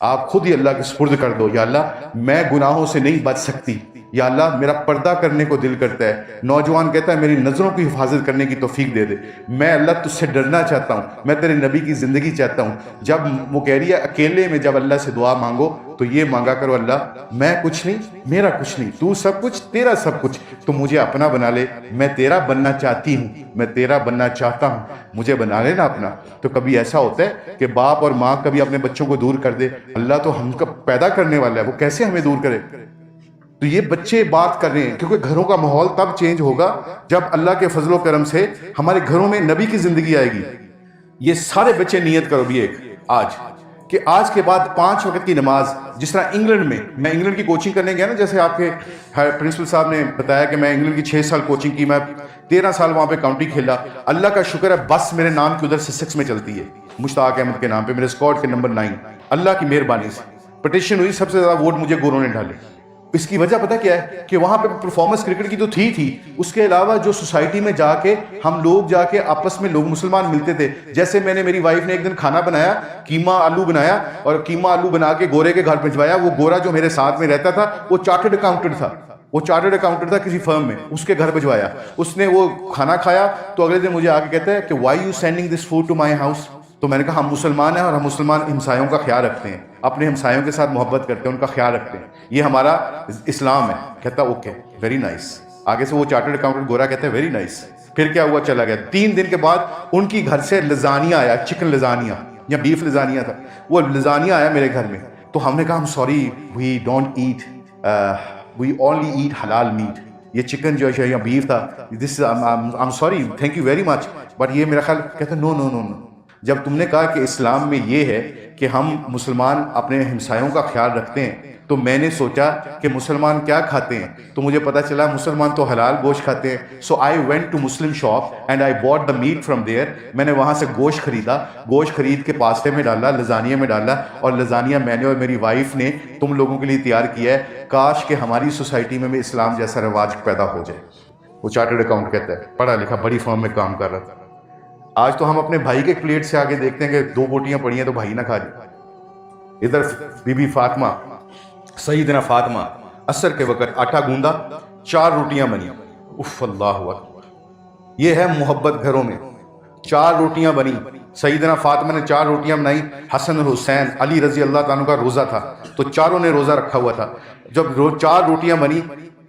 آپ خود ہی اللہ کے سپرد کر دو، یا اللہ میں گناہوں سے نہیں بچ سکتی، یا اللہ میرا پردہ کرنے کو دل کرتا ہے، نوجوان کہتا ہے میری نظروں کی حفاظت کرنے کی توفیق دے دے، میں اللہ تجھ سے ڈرنا چاہتا ہوں، میں تیرے نبی کی زندگی چاہتا ہوں۔ جب وہ کہہ رہی ہے اکیلے میں جب اللہ سے دعا مانگو تو یہ مانگا کرو، اللہ میں کچھ نہیں، میرا کچھ نہیں، تو سب کچھ، تیرا سب کچھ، تو مجھے اپنا بنا لے، میں تیرا بننا چاہتی ہوں، میں تیرا بننا چاہتا ہوں، مجھے بنا لینا اپنا۔ تو کبھی ایسا ہوتا ہے کہ باپ اور ماں کبھی اپنے بچوں کو دور کر دے، اللہ تو ہم کا پیدا کرنے والا ہے، وہ کیسے ہمیں دور کرے؟ تو یہ بچے بات کر رہے ہیں، کیونکہ گھروں کا ماحول تب چینج ہوگا جب اللہ کے فضل و کرم سے ہمارے گھروں میں نبی کی زندگی آئے گی۔ یہ سارے بچے نیت کرو بھی ایک آج کہ آج کے بعد 5 وقت کی نماز، جس طرح انگلینڈ میں انگلینڈ کی کوچنگ کرنے گیا نا، جیسے آپ کے پرنسپل صاحب نے بتایا کہ میں انگلینڈ کی 6 سال کوچنگ کی، میں 13 سال وہاں پہ کاؤنٹی کھیلا، اللہ کا شکر ہے بس میرے نام کی ادھر سسیکس میں چلتی ہے، مشتاق احمد کے نام پہ، میرے اسکواڈ کے نمبر 9، اللہ کی مہربانی سے پٹیشن ہوئی، سب سے زیادہ ووٹ مجھے گوروں نے ڈالے۔ اس کی وجہ پتہ کیا ہے کہ وہاں پہ پرفارمنس کرکٹ کی تو تھی، اس کے علاوہ جو سوسائٹی میں جا کے ہم لوگ جا کے آپس میں لوگ مسلمان ملتے تھے، جیسے میں نے میری وائف نے ایک دن کھانا بنایا، قیمہ آلو بنایا، اور قیمہ آلو بنا کے گورے کے گھر پہنچوایا۔ وہ گورا جو میرے ساتھ میں رہتا تھا وہ چارٹرڈ اکاؤنٹنٹ تھا، کسی فرم میں، اس کے گھر بھجوایا، اس نے وہ کھانا کھایا تو اگلے دن مجھے آ کے کہتا ہے کہ why you sending this food to my house? تو میں نے کہا ہم مسلمان ہیں اور ہم مسلمان ہمسایوں کا خیال رکھتے ہیں، اپنے ہمسایوں کے ساتھ محبت کرتے ہیں، ان کا خیال رکھتے ہیں، یہ ہمارا اسلام ہے۔ کہتا اوکے ویری نائس۔ آگے سے وہ چارٹرڈ اکاؤنٹنٹ گورا کہتا ہے ویری نائس۔ پھر کیا ہوا، چلا گیا۔ 3 دن کے بعد ان کی گھر سے لزانیہ آیا، چکن لزانیہ یا بیف لزانیہ تھا، وہ لزانیہ آیا میرے گھر میں۔ تو ہم نے کہا ہم sorry we don't eat, we only eat halal meat. یہ چکن جو ہے یا بیف تھا، this I am sorry, thank you very much, but یہ میرا خیال، کہتا نو نو نو نو۔ جب تم نے کہا کہ اسلام میں یہ ہے کہ ہم مسلمان اپنے ہمسایوں کا خیال رکھتے ہیں، تو میں نے سوچا کہ مسلمان کیا کھاتے ہیں، تو مجھے پتا چلا مسلمان تو حلال گوشت کھاتے ہیں۔ So I went to Muslim shop and I bought the meat from there. میں نے وہاں سے گوشت خریدا، گوشت خرید کے پاستے میں ڈالا، لزانیہ میں ڈالا، اور لزانیہ میں نے اور میری وائف نے تم لوگوں کے لیے تیار کیا ہے۔ کاش کہ ہماری سوسائٹی میں بھی اسلام جیسا رواج پیدا ہو جائے۔ وہ چارٹرڈ اکاؤنٹ کہتا ہے، پڑھا لکھا، بڑی فرم میں کام کر رہا تھا۔ آج تو ہم اپنے بھائی کے پلیٹ سے آگے دیکھتے ہیں کہ 2 بوٹیاں پڑی ہیں تو بھائی نہ کھا جائے۔ ادھر بی بی فاطمہ، سیدنا فاطمہ، عصر کے وقت آٹا گوندا، 4 روٹیاں بنی، اف اللہ اکبر۔ یہ ہے محبت گھروں میں۔ 4 روٹیاں بنی، سیدنا فاطمہ نے 4 روٹیاں بنائی، حسن اور حسین، علی رضی اللہ تعالیٰ کا روزہ تھا تو چاروں نے روزہ رکھا ہوا تھا۔ جب 4 روٹیاں بنی،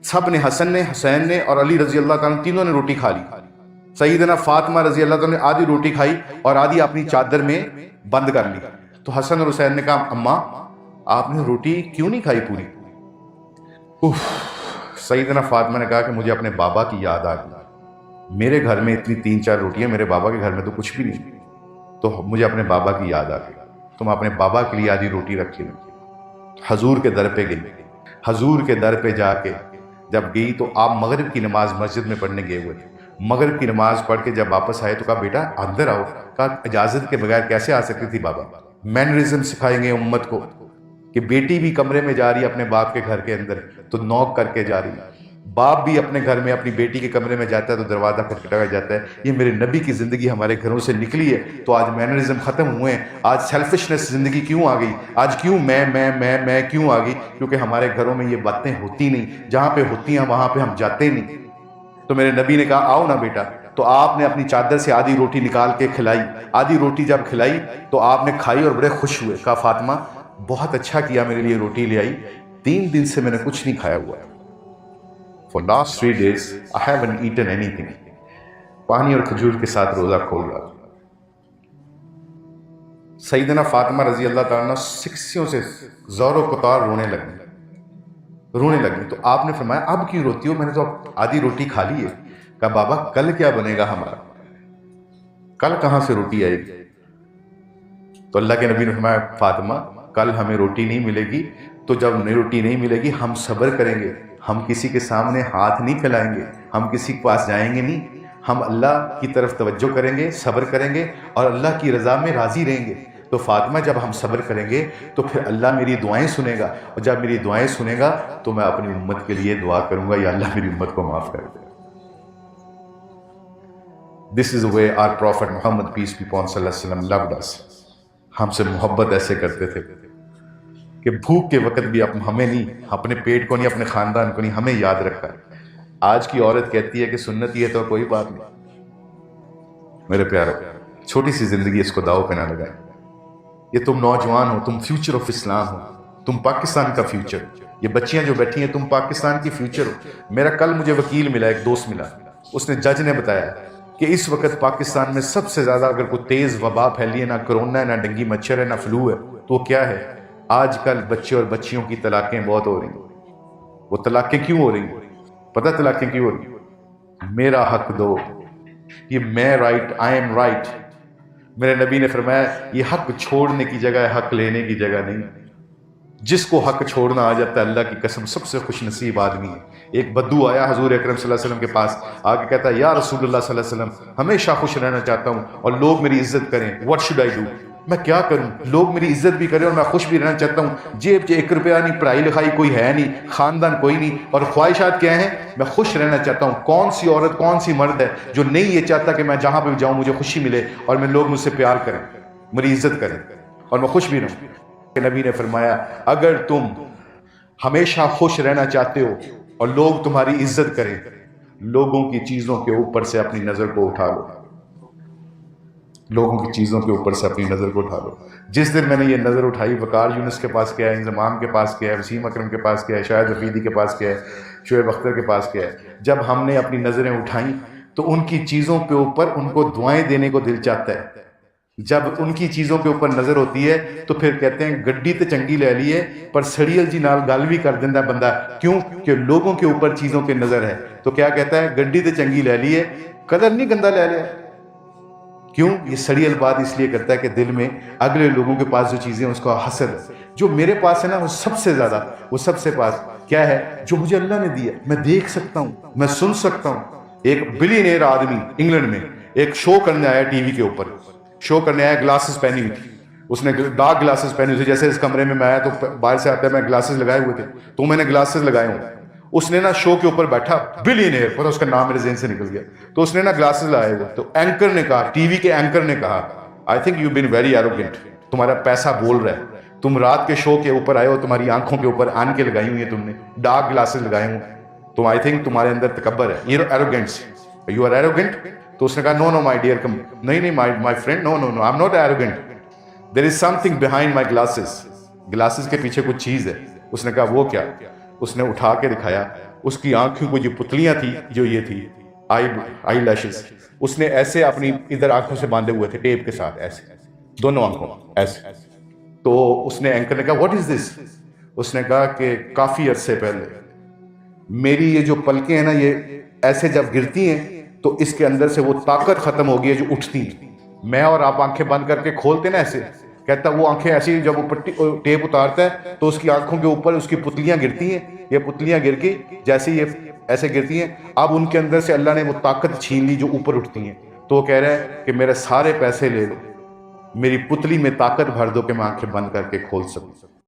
سب نے، حسن نے، حسین نے اور علی رضی اللہ تعالیٰ، تینوں نے روٹی کھا لی۔ سیدنا فاطمہ رضی اللہ تعالیٰ نے آدھی روٹی کھائی اور آدھی اپنی چادر میں بند کر لی۔ تو حسن اور حسین نے کہا اماں آپ نے روٹی کیوں نہیں کھائی پوری؟ سیدنا فاطمہ نے کہا کہ مجھے اپنے بابا کی یاد آ گئی، میرے گھر میں اتنی 3-4 روٹیاں، میرے بابا کے گھر میں تو کچھ بھی نہیں، تو مجھے اپنے بابا کی یاد آ گئی، تو میں اپنے بابا کے لیے آدھی روٹی رکھی ہوں۔ حضور کے در پہ گئی، حضور کے در پہ جا کے جب گئی تو آپ مغرب کی نماز مسجد میں پڑھنے گئے ہوئے تھے۔ مغرب کی نماز پڑھ کے جب واپس آئے تو کہا بیٹا اندر آؤ۔ کہا اجازت کے بغیر کیسے آ سکتی تھی بابا؟ مینرزم سکھائیں گے امت کو کہ بیٹی بھی کمرے میں جا رہی ہے اپنے باپ کے گھر کے اندر تو نوک کر کے جا رہی ہے، باپ بھی اپنے گھر میں اپنی بیٹی کے کمرے میں جاتا ہے تو دروازہ کھٹکھٹایا جاتا ہے۔ یہ میرے نبی کی زندگی ہمارے گھروں سے نکلی ہے تو آج مینرزم ختم ہوئے ہیں۔ آج سیلفشنس زندگی کیوں آ گئی؟ آج کیوں میں کیوں آ گئی؟ کیونکہ ہمارے گھروں میں یہ باتیں ہوتی نہیں، جہاں پہ ہوتی ہیں وہاں پہ ہم جاتے نہیں۔ تو میرے نبی نے کہا آؤ نا بیٹا، تو آپ نے اپنی چادر سے آدھی روٹی نکال کے کھلائی۔ آدھی روٹی جب کھلائی تو آپ نے کھائی اور بڑے خوش ہوئے، کہا فاطمہ بہت اچھا کیا میرے لیے روٹی لے آئی، 3 دن سے میں نے کچھ نہیں کھایا ہوا ہے۔ For last 3 days I haven't eaten anything۔ پانی اور کھجور کے ساتھ روزہ کھول رہا۔ سیدنا فاطمہ رضی اللہ تعالیٰ سکسیوں سے زور و قطار رونے لگی تو آپ نے فرمایا اب کیوں روتی ہو؟ میں نے تو آدھی روٹی کھا لی ہے۔ کہا بابا کل کیا بنے گا ہمارا؟ کل کہاں سے روٹی آئے گی؟ تو اللہ کے نبی نے فرمایا فاطمہ کل ہمیں روٹی نہیں ملے گی، تو جب روٹی نہیں ملے گی ہم صبر کریں گے، ہم کسی کے سامنے ہاتھ نہیں پھیلائیں گے، ہم کسی کے پاس جائیں گے نہیں، ہم اللہ کی طرف توجہ کریں گے، صبر کریں گے اور اللہ کی رضا میں راضی رہیں گے۔ تو فاطمہ جب ہم صبر کریں گے تو پھر اللہ میری دعائیں سنے گا، اور جب میری دعائیں سنے گا تو میں اپنی امت کے لیے دعا کروں گا یا اللہ میری امت کو معاف کر دے۔ This is the way our Prophet Muhammad peace be upon صلی اللہ علیہ وسلم loved us۔ ہم سے محبت ایسے کرتے تھے۔ کہ بھوک کے وقت بھی ہمیں نہیں، اپنے پیٹ کو نہیں، اپنے خاندان کو نہیں، ہمیں یاد رکھا ہے۔ آج کی عورت کہتی ہے کہ سنت یہ تو کوئی بات نہیں۔ میرے پیارے، چھوٹی سی زندگی اس کو داؤ پہ نہ لگائیں۔ یہ تم نوجوان ہو، تم فیوچر آف اسلام ہو، تم پاکستان کا فیوچر۔ یہ بچیاں جو بیٹھی ہیں، تم پاکستان کی فیوچر ہو۔ میرا کل مجھے وکیل ملا، ایک دوست ملا، اس نے جج نے بتایا کہ اس وقت پاکستان میں سب سے زیادہ اگر کوئی تیز وبا پھیلی ہے، نہ کرونا ہے، نہ ڈنگی مچھر ہے، نہ فلو ہے، تو وہ کیا ہے؟ آج کل بچے اور بچیوں کی طلاقیں بہت ہو رہی ہیں۔ وہ طلاقیں کیوں ہو رہی ہیں؟ پتہ طلاقیں کیوں ہو رہی ہیں؟ میرا حق دو، یہ میں رائٹ، آئی ایم رائٹ۔ میرے نبی نے فرمایا یہ حق چھوڑنے کی جگہ ہے، حق لینے کی جگہ نہیں۔ جس کو حق چھوڑنا آ جاتا ہے، اللہ کی قسم سب سے خوش نصیب آدمی ہے۔ ایک بدو آیا حضور اکرم صلی اللہ علیہ وسلم کے پاس، آگے کہتا ہے یا رسول اللہ صلی اللہ علیہ وسلم، ہمیشہ خوش رہنا چاہتا ہوں اور لوگ میری عزت کریں، واٹ شوڈ آئی ڈو؟ میں کیا کروں؟ لوگ میری عزت بھی کریں اور میں خوش بھی رہنا چاہتا ہوں، جیب 1 روپیہ نہیں، پڑھائی لکھائی کوئی ہے نہیں، خاندان کوئی نہیں، اور خواہشات کیا ہیں؟ میں خوش رہنا چاہتا ہوں۔ کون سی عورت، کون سی مرد ہے جو نہیں یہ چاہتا کہ میں جہاں پہ جاؤں مجھے خوشی ملے اور میں لوگ مجھ سے پیار کریں، میری عزت کریں اور میں خوش بھی رہوں؟ کہ نبی نے فرمایا اگر تم ہمیشہ خوش رہنا چاہتے ہو اور لوگ تمہاری عزت کریں، لوگوں کی چیزوں کے اوپر سے اپنی نظر کو اٹھا لو، لوگوں کی چیزوں کے اوپر سے اپنی نظر کو اٹھا لو۔ جس دن میں نے یہ نظر اٹھائی، وقار یونس کے پاس کیا ہے، انضمام کے پاس کیا ہے، وسیم اکرم کے پاس کیا ہے، شاہد رفیدی کے پاس کیا ہے، شعیب اختر کے پاس کیا ہے، جب ہم نے اپنی نظریں اٹھائیں تو ان کی چیزوں کے اوپر ان کو دعائیں دینے کو دل چاہتا ہے۔ جب ان کی چیزوں کے اوپر نظر ہوتی ہے تو پھر کہتے ہیں گڈی تے چنگی لے لیے پر سڑیل جی نال گل بھی کر دینا بندہ، کیوں کہ لوگوں کے اوپر چیزوں کے نظر ہے۔ تو کیا کہتا ہے؟ گڈی تے چنگی لے لیے، کلر نہیں گندا لے لیا۔ کیوں؟ یہ سڑیل بات اس لیے کرتا ہے کہ دل میں اگلے لوگوں کے پاس جو چیزیں ہیں اس کا حسد ہے۔ جو میرے پاس ہے نا وہ سب سے زیادہ، وہ سب سے پاس کیا ہے؟ جو مجھے اللہ نے دیا، میں دیکھ سکتا ہوں، میں سن سکتا ہوں۔ ایک بلینئر آدمی انگلینڈ میں ایک شو کرنے آیا، ٹی وی کے اوپر شو کرنے آیا، گلاسز پہنی ہوئی تھی، اس نے ڈارک گلاسز پہنی ہوئی تھی۔ جیسے اس کمرے میں آیا تو باہر سے آتا ہے، میں گلاسز لگائے ہوئے تھے تو میں نے گلاسز لگائے ہوں۔ اس نے نا شو کے اوپر بیٹھا، بلینئر، پتہ اس کا نام میرے ذہن سے نکل گیا، تو اس نے نا گلاسز لگائے ہوئے، تو اینکر نے کہا، ٹی وی کے اینکر نے کہا I think you been very arrogant, تمہارا پیسہ بول رہا ہے، تم رات کے شو کے اوپر آئے ہو، تمہاری آنکھوں کے اوپر آن کے لگائی ہوئی ہیں، تم نے ڈارک گلاسز لگائے ہوں، تم آئی تھنک تمہارے اندر تکبر ہے، یہ ایروگینس، یو آر ایروگینٹ۔ تو اس نے کہا نو نو مائی ڈیئر، نہیں my friend, no no no I am not arrogant, there is something behind my glasses, glasses کے پیچھے کچھ چیز ہے۔ اس نے کہا وہ کیا؟ اس نے اٹھا کے دکھایا، اس کی آنکھوں کو جو پتلیاں تھی، جو یہ تھی آئی لیشز، اس نے ایسے اپنی ادھر آنکھوں سے باندھے ہوئے تھے ٹیپ کے ساتھ، ایسے دونوں آنکھوں ایسے۔ تو اس نے اینکر نے کہا واٹ از دس؟ اس نے کہا کہ کافی عرصے پہلے میری یہ جو پلکیں ہیں نا، یہ ایسے جب گرتی ہیں تو اس کے اندر سے وہ طاقت ختم ہو گئی ہے جو اٹھتی ہیں۔ میں اور آپ آنکھیں بند کر کے کھولتے نا ایسے، کہتا وہ آنکھیں ایسی جب وہ پٹی ٹیپ اتارتا ہے تو اس کی آنکھوں کے اوپر اس کی پتلیاں گرتی ہیں، یہ پتلیاں گر کے جیسے یہ ایسے گرتی ہیں، اب ان کے اندر سے اللہ نے وہ طاقت چھین لی جو اوپر اٹھتی ہیں۔ تو وہ کہہ رہا ہے کہ میرے سارے پیسے لے لو، میری پتلی میں طاقت بھر دو کہ میں آنکھیں بند کر کے کھول سکوں۔